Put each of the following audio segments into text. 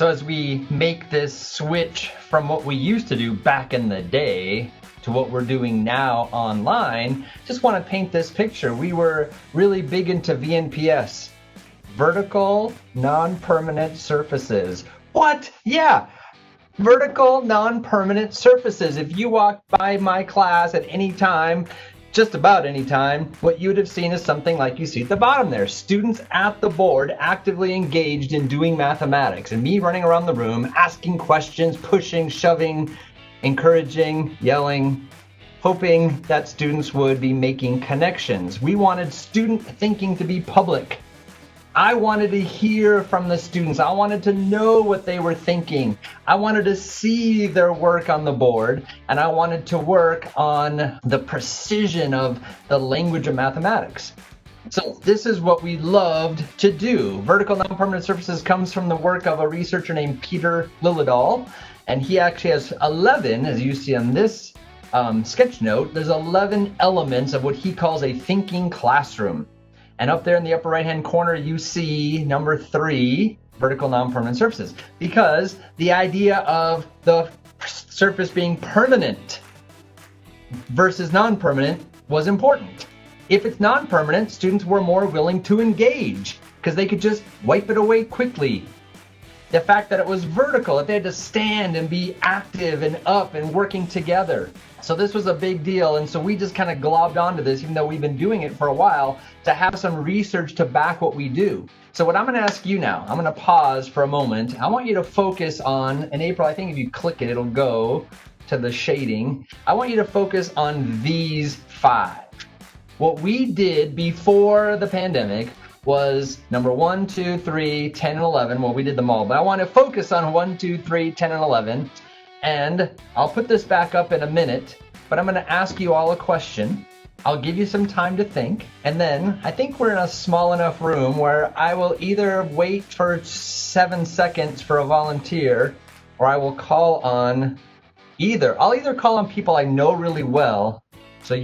So as we make this switch from what we used to do back in the day to what we're doing now online, just want to paint this picture. We were really big into VNPS, vertical non-permanent surfaces. What? Yeah. Vertical non-permanent surfaces. If you walk by my class at any time, just about any time, what you would have seen is something like you see at the bottom there. Students at the board actively engaged in doing mathematics, and me running around the room, asking questions, pushing, shoving, encouraging, yelling, hoping that students would be making connections. We wanted student thinking to be public. I wanted to hear from the students. I wanted to know what they were thinking. I wanted to see their work on the board, and I wanted to work on the precision of the language of mathematics. So this is what we loved to do. Vertical non-permanent surfaces comes from the work of a researcher named Peter Liljedahl, and he actually has 11, as you see on this sketch note, there's 11 elements of what he calls a thinking classroom. And up there in the upper right-hand corner, you see number 3, vertical non-permanent surfaces, because the idea of the surface being permanent versus non-permanent was important. If it's non-permanent, students were more willing to engage because they could just wipe it away quickly. The fact that it was vertical, that they had to stand and be active and up and working together. So this was a big deal, and so we just kind of globbed onto this, even though we've been doing it for a while, to have some research to back what we do. So what I'm going to ask you now, I'm going to pause for a moment. I want you to focus on, and April, I think if you click it, it'll go to the shading. I want you to focus on these 5. What we did before the pandemic was number 1, 2, 3, 10, and 11. Well, we did them all, but I want to focus on 1, 2, 3, 10, and 11. And I'll put this back up in a minute, but I'm going to ask you all a question. I'll give you some time to think. And then I think we're in a small enough room where I will either wait for 7 seconds for a volunteer, or I will call on I'll either call on people I know really well, so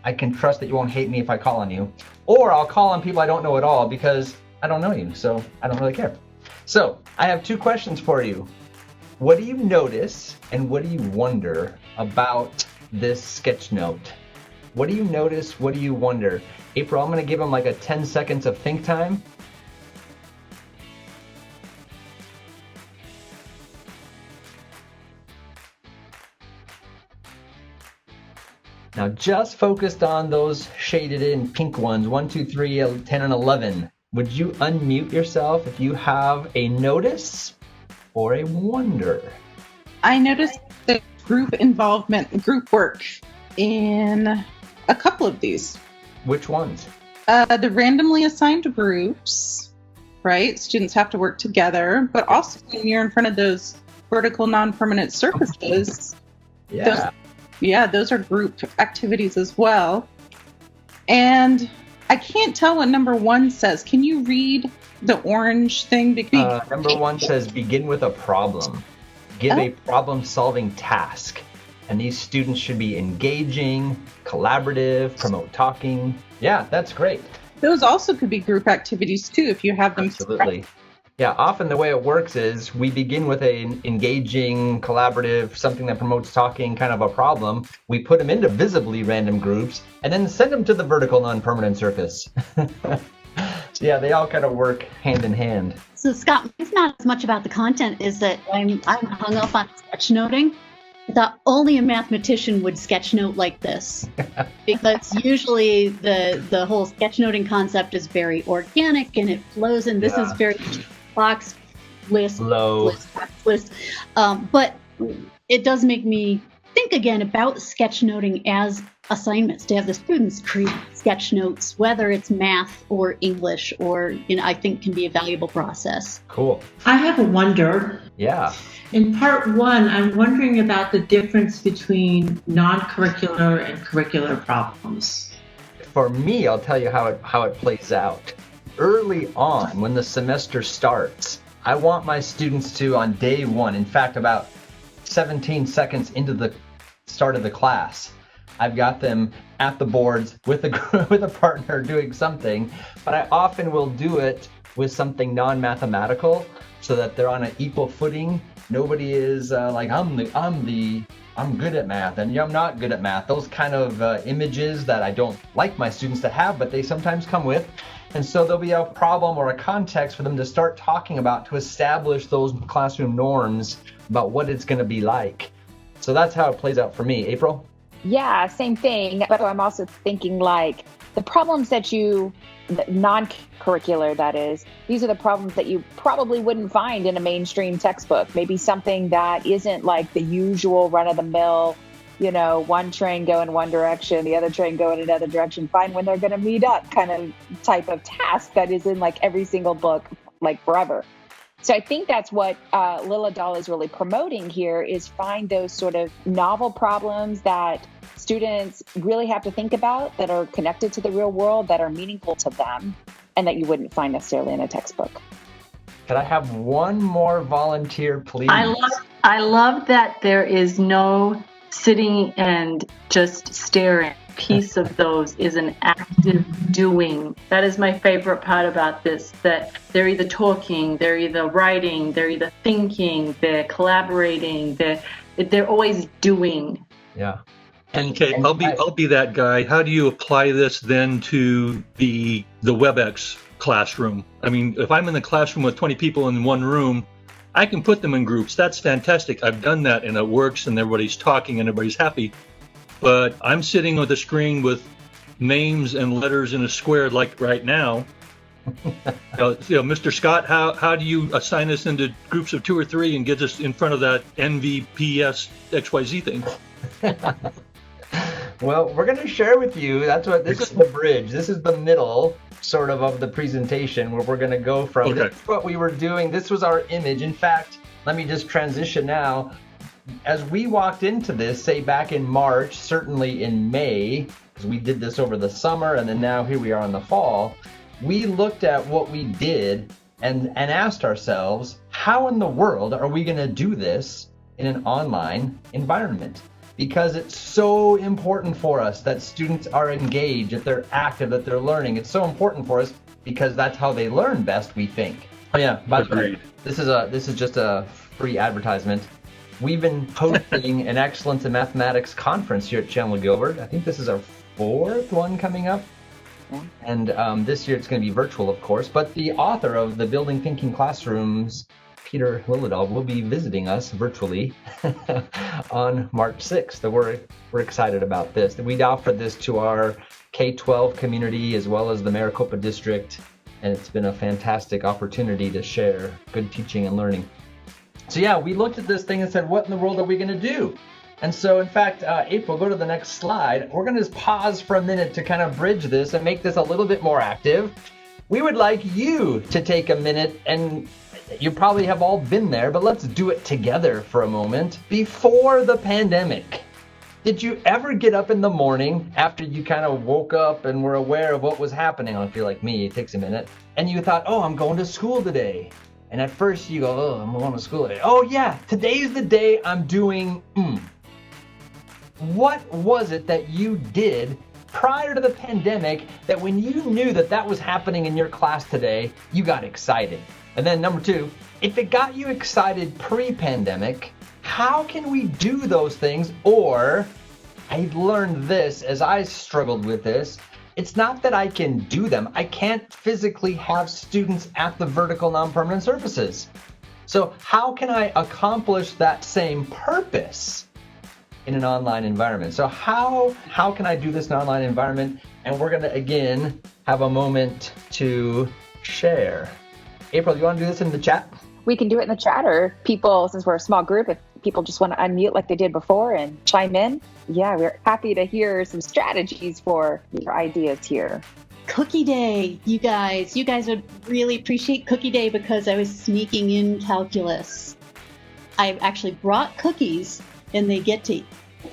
I can trust that you won't hate me if I call on you, or I'll call on people I don't know at all because I don't know you, so I don't really care. So I have 2 questions for you. What do you notice and what do you wonder about this sketch note? What do you notice? What do you wonder? April, I'm going to give them like a 10 seconds of think time. Now just focused on those shaded in pink ones, 1, 2, 3, 10, and 11. Would you unmute yourself if you have a notice or a wonder? I noticed the group involvement, group work in a couple of these. Which ones? The randomly assigned groups, right? Students have to work together, but also when you're in front of those vertical non-permanent surfaces, those are group activities as well. And I can't tell what number 1 says. Can you read the orange thing? Number 1 says begin with a problem. Give a problem-solving task. And these students should be engaging, collaborative, promote talking. Yeah, that's great. Those also could be group activities too if you have them. Absolutely. Yeah, often the way it works is we begin with an engaging, collaborative, something that promotes talking, kind of a problem. We put them into visibly random groups and then send them to the vertical non-permanent surface. So yeah, they all kind of work hand in hand. So Scott, it's not as much about the content is that I'm hung up on sketchnoting. I thought only a mathematician would sketchnote like this, because usually the whole sketchnoting concept is very organic and it flows, and this is very box list. But it does make me think again about sketchnoting as assignments, to have the students create sketch notes, whether it's math or English, or I think can be a valuable process. Cool. I have a wonder. Yeah. In part 1, I'm wondering about the difference between non-curricular and curricular problems. For me, I'll tell you how it plays out. Early on, when the semester starts, I want my students to, on day 1, in fact, about 17 seconds into the start of the class, I've got them at the boards with a partner doing something, but I often will do it with something non-mathematical so that they're on an equal footing. Nobody is like, I'm good at math and I'm not good at math. Those kind of images that I don't like my students to have, but they sometimes come with. And so there'll be a problem or a context for them to start talking about to establish those classroom norms about what it's going to be like. So that's how it plays out for me. April? Yeah, same thing. But I'm also thinking like the problems that non-curricular, that is, these are the problems that you probably wouldn't find in a mainstream textbook. Maybe something that isn't like the usual run-of-the-mill, one train go in one direction, the other train go in another direction, find when they're going to meet up kind of type of task that is in like every single book, like forever. So I think that's what Lilladal is really promoting here, is find those sort of novel problems that students really have to think about, that are connected to the real world, that are meaningful to them, and that you wouldn't find necessarily in a textbook. Could I have one more volunteer, please? I love that there is no sitting and just staring. Piece of those is an active doing. That is my favorite part about this, that they're either talking, they're either writing, they're either thinking, they're collaborating, they're always doing. Yeah. Okay, I'll be that guy. How do you apply this then to the WebEx classroom? I mean, if I'm in the classroom with 20 people in one room, I can put them in groups. That's fantastic. I've done that and it works and everybody's talking and everybody's happy. But I'm sitting with a screen with names and letters in a square like right now. Mr. Scott, how do you assign us into groups of 2 or 3 and get us in front of that NVPS XYZ thing? Well, we're going to share with you. This is the bridge. This is the middle sort of the presentation where we're going to go from. Okay. This is what we were doing. This was our image. In fact, let me just transition now. As we walked into this, say back in March, certainly in May, because we did this over the summer, and then now here we are in the fall, we looked at what we did and asked ourselves, how in the world are we going to do this in an online environment? Because it's so important for us that students are engaged, that they're active, that they're learning. It's so important for us because that's how they learn best, we think. Oh yeah, by the way, this is just a free advertisement. We've been hosting an Excellence in Mathematics conference here at Chandler Gilbert. I think this is our 4th one coming up. And this year it's going to be virtual, of course. But the author of the Building Thinking Classrooms, Peter Lilladal, will be visiting us virtually on March 6th. So we're excited about this. We offer this to our K-12 community as well as the Maricopa District. And it's been a fantastic opportunity to share good teaching and learning. So yeah, we looked at this thing and said, what in the world are we going to do? And so, in fact, April, go to the next slide. We're going to just pause for a minute to kind of bridge this and make this a little bit more active. We would like you to take a minute, and you probably have all been there, but let's do it together for a moment. Before the pandemic, did you ever get up in the morning after you kind of woke up and were aware of what was happening? If you're like me, it takes a minute. And you thought, oh, I'm going to school today. And at first you go, oh, I'm going to school today. Oh yeah, today's the day I'm doing What was it that you did prior to the pandemic that when you knew that was happening in your class today, you got excited? And then number 2, if it got you excited pre-pandemic, how can we do those things? Or I learned this as I struggled with this. It's not that I can do them. I can't physically have students at the vertical non-permanent surfaces. So how can I accomplish that same purpose in an online environment? So how can I do this in an online environment? And we're going to, again, have a moment to share. April, do you want to do this in the chat? We can do it in the chat, or people, since we're a small group, if people just want to unmute like they did before and chime in. Yeah, we're happy to hear some strategies for your ideas here. Cookie Day, you guys would really appreciate Cookie Day because I was sneaking in calculus. I actually brought cookies, and they get to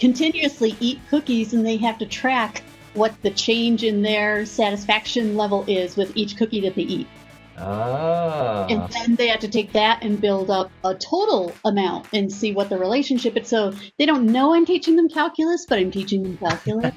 continuously eat cookies, and they have to track what the change in their satisfaction level is with each cookie that they eat. And then they have to take that and build up a total amount and see what the relationship is. So they don't know I'm teaching them calculus, but I'm teaching them calculus.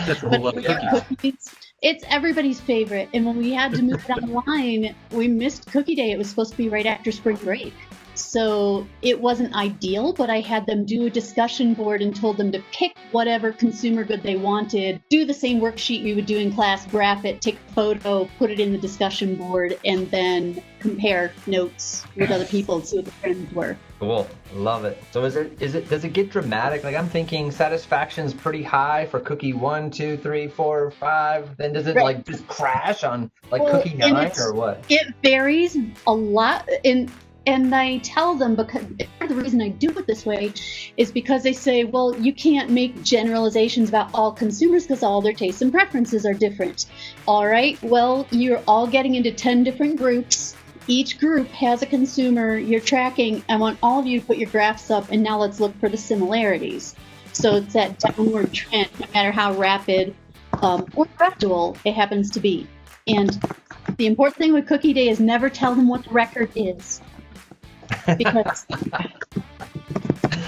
That's a whole lot of cookies. It's everybody's favorite. And when we had to move it online, we missed Cookie Day. It was supposed to be right after spring break. So it wasn't ideal, but I had them do a discussion board and told them to pick whatever consumer good they wanted, do the same worksheet we would do in class, graph it, take a photo, put it in the discussion board, and then compare notes with other people and see what the trends were. Cool. Love it. So does it get dramatic? Like, I'm thinking satisfaction's pretty high for cookie 1, 2, 3, 4, 5. Then does it like just crash on like cookie 9 or what? It varies a lot. And I tell them, because part of the reason I do it this way is because they say, well, you can't make generalizations about all consumers because all their tastes and preferences are different. All right, well, you're all getting into 10 different groups. Each group has a consumer you're tracking. I want all of you to put your graphs up, and now let's look for the similarities. So it's that downward trend, no matter how rapid or gradual it happens to be. And the important thing with Cookie Day is never tell them what the record is. Because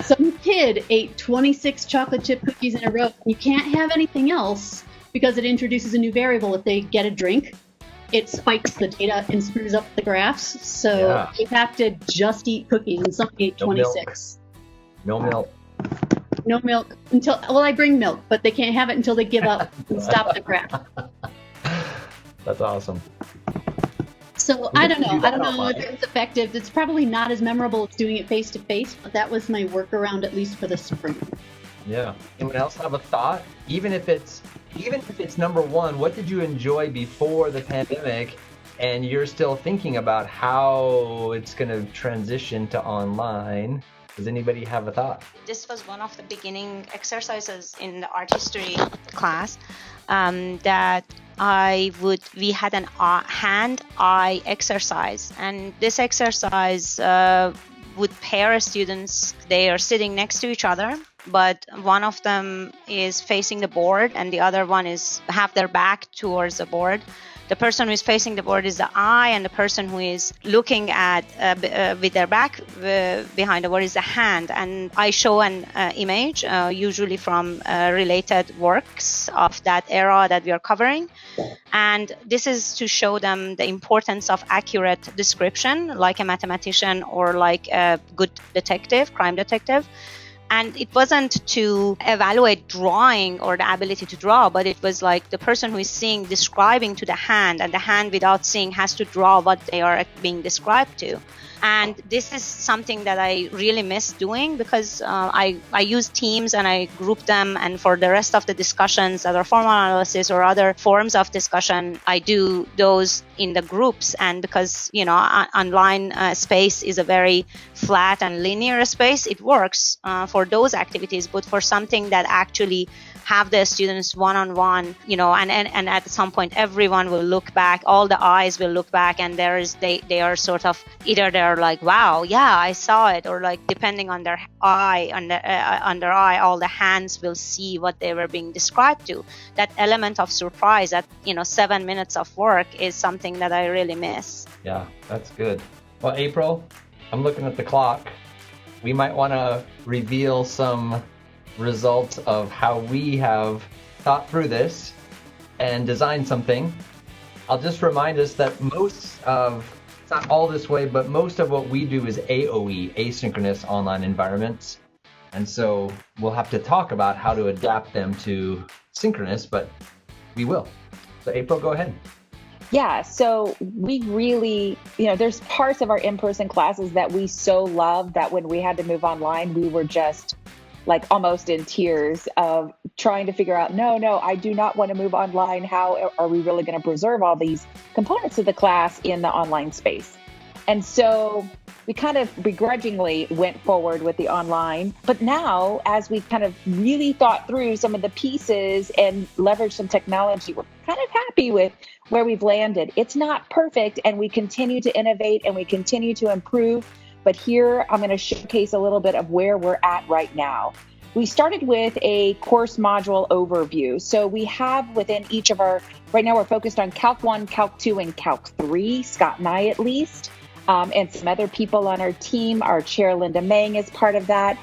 some kid ate 26 chocolate chip cookies in a row. You can't have anything else because it introduces a new variable. If they get a drink, it spikes the data and screws up the graphs. So you have to just eat cookies, and somebody ate 26. No milk. No milk until, well, I bring milk, but they can't have it until they give up and stop the graph. That's awesome. So I don't know if it's effective. It's probably not as memorable as doing it face to face, but that was my workaround, at least for the spring. Yeah. Anyone else have a thought? Even if it's number one, what did you enjoy before the pandemic, and you're still thinking about how it's going to transition to online? Does anybody have a thought? This was one of the beginning exercises in the art history class that we had an hand-eye exercise, and this exercise would pair students. They are sitting next to each other, but one of them is facing the board and the other one have their back towards the board. The person who is facing the board is the eye, and the person who is looking at with their back behind the board is the hand. And I show an image, usually from related works of that era that we are covering. And this is to show them the importance of accurate description, like a mathematician or like a good detective, crime detective. And it wasn't to evaluate drawing or the ability to draw, but it was like the person who is seeing describing to the hand, and the hand without seeing has to draw what they are being described to. And this is something that I really miss doing, because I use Teams and I group them, and for the rest of the discussions that are formal analysis or other forms of discussion, I do those in the groups. And because, online space is a very flat and linear space, it works for those activities. But for something that actually have the students one-on-one, and at some point everyone will look back, all the eyes will look back, and they are sort of, either they're like, wow, yeah, I saw it, or like, depending on their eye, under eye, all the hands will see what they were being described to. That element of surprise, that 7 minutes of work, is something that I really miss. Yeah, that's good. Well, April, I'm looking at the clock. We might want to reveal some results of how we have thought through this and designed something. I'll just remind us that it's not all this way, but most of what we do is AOE, Asynchronous Online Environments. And so we'll have to talk about how to adapt them to synchronous, but we will. So April, go ahead. Yeah, so we really, there's parts of our in-person classes that we so love that when we had to move online, we were just like almost in tears of trying to figure out, no, I do not want to move online. How are we really going to preserve all these components of the class in the online space? And so we kind of begrudgingly went forward with the online. But now, as we kind of really thought through some of the pieces and leveraged some technology, we're kind of happy with where we've landed. It's not perfect, and we continue to innovate and we continue to improve. But here I'm going to showcase a little bit of where we're at right now. we started with a course module overview. So we have within each of our, right now we're focused on Calc 1, Calc 2, and Calc 3, Scott and I at least, and some other people on our team. Our chair, Linda Mang, is part of that,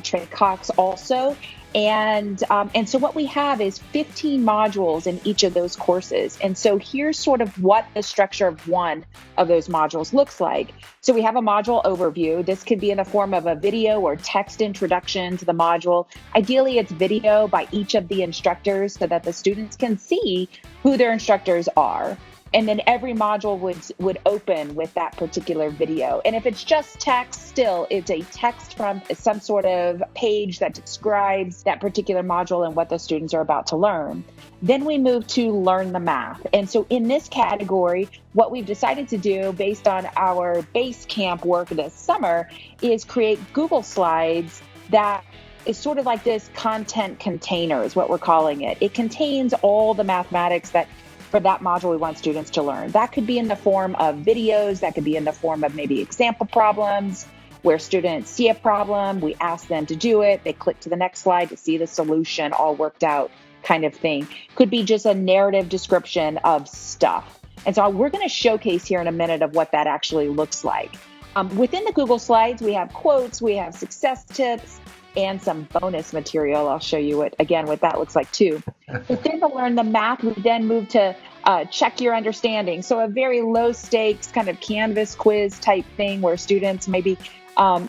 Trey Cox also. And so what we have is 15 modules in each of those courses. And so here's sort of what the structure of one of those modules looks like. So we have a module overview. This could be in the form of a video or text introduction to the module. Ideally, it's video by each of the instructors so that the students can see who their instructors are. And then every module would open with that particular video. And if it's just text, still, it's a text from some sort of page that describes that particular module and what the students are about to learn. Then we move to learn the math. And so in this category, what we've decided to do based on our base camp work this summer is create Google Slides that is sort of like this content container is what we're calling it. It contains all the mathematics that for that module we want students to learn. That could be in the form of videos, that could be in the form of maybe example problems where students see a problem, we ask them to do it, they click to the next slide to see the solution all worked out kind of thing. Could be just a narrative description of stuff. And so we're going to showcase here in a minute of what that actually looks like. Within the Google Slides, we have quotes, we have success tips, and some bonus material. I'll show you what that looks like too. Within the Learn the Math, we then move to check your understanding. So a very low stakes kind of Canvas quiz type thing where students maybe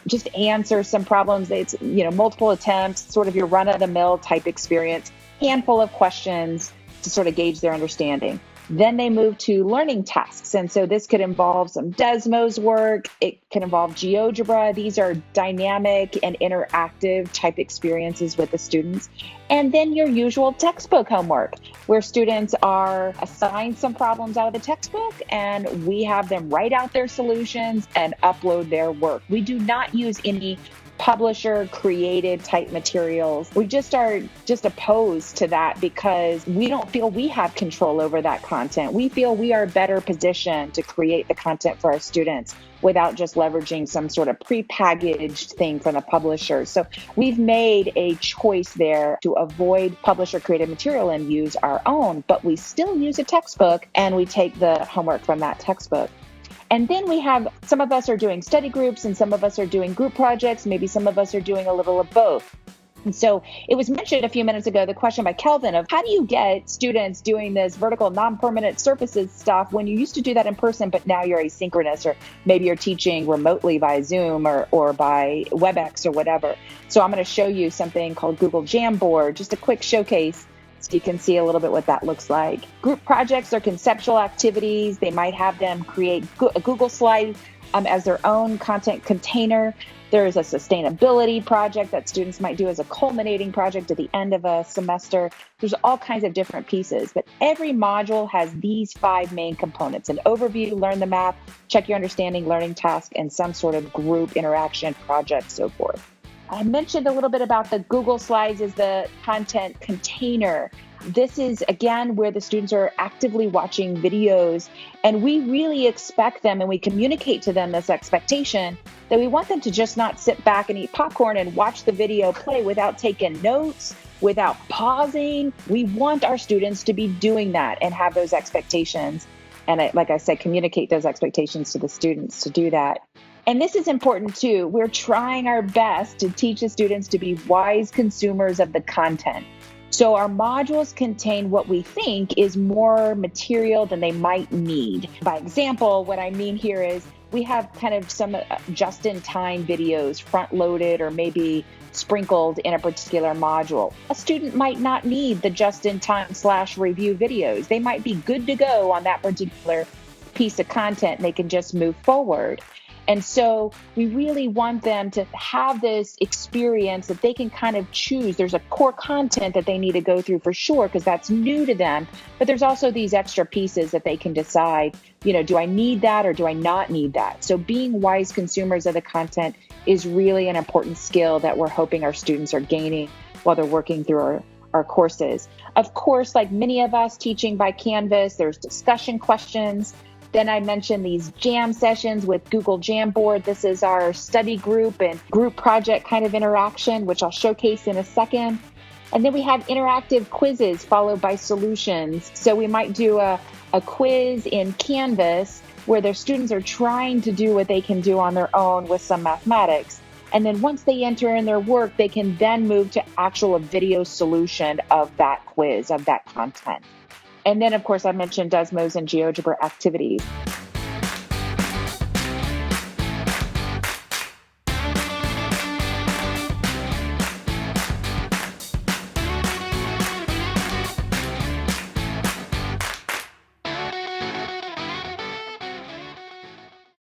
just answer some problems. It's, multiple attempts, sort of your run of the mill type experience, handful of questions to sort of gauge their understanding. Then they move to learning tasks. And so this could involve some Desmos work. It can involve GeoGebra. These are dynamic and interactive type experiences with the students. And then your usual textbook homework, where students are assigned some problems out of the textbook and we have them write out their solutions and upload their work. We do not use any publisher created type materials. We just are opposed to that because we don't feel we have control over that content. We feel we are better positioned to create the content for our students without just leveraging some sort of prepackaged thing from the publisher. So we've made a choice there to avoid publisher created material and use our own, but we still use a textbook and we take the homework from that textbook. And then we have, some of us are doing study groups and some of us are doing group projects. Maybe some of us are doing a little of both. And so it was mentioned a few minutes ago, the question by Kelvin of how do you get students doing this vertical non-permanent surfaces stuff when you used to do that in person, but now you're asynchronous, or maybe you're teaching remotely by Zoom or by WebEx or whatever. So I'm going to show you something called Google Jamboard, just a quick showcase so you can see a little bit what that looks like. Group projects are conceptual activities. They might have them create a Google slide as their own content container. There is a sustainability project that students might do as a culminating project at the end of a semester. There's all kinds of different pieces, but every module has these 5 main components: an overview, learn the math, check your understanding, learning task, and some sort of group interaction project, so forth. I mentioned a little bit about the Google Slides as the content container. This is, again, where the students are actively watching videos, and we really expect them, and we communicate to them this expectation that we want them to just not sit back and eat popcorn and watch the video play without taking notes, without pausing. We want our students to be doing that and have those expectations. And like I said, communicate those expectations to the students to do that. And this is important too. We're trying our best to teach the students to be wise consumers of the content. So our modules contain what we think is more material than they might need. By example, what I mean here is we have kind of some just-in-time videos front-loaded or maybe sprinkled in a particular module. A student might not need the just-in-time /review videos. They might be good to go on that particular piece of content and they can just move forward. And so we really want them to have this experience that they can kind of choose. There's a core content that they need to go through for sure, because that's new to them. But there's also these extra pieces that they can decide, do I need that or do I not need that? So being wise consumers of the content is really an important skill that we're hoping our students are gaining while they're working through our courses. Of course, like many of us teaching by Canvas, there's discussion questions. Then I mentioned these jam sessions with Google Jamboard. This is our study group and group project kind of interaction, which I'll showcase in a second. And then we have interactive quizzes followed by solutions. So we might do a quiz in Canvas where their students are trying to do what they can do on their own with some mathematics. And then once they enter in their work, they can then move to a video solution of that quiz, of that content. And then, of course, I mentioned Desmos and GeoGebra activities.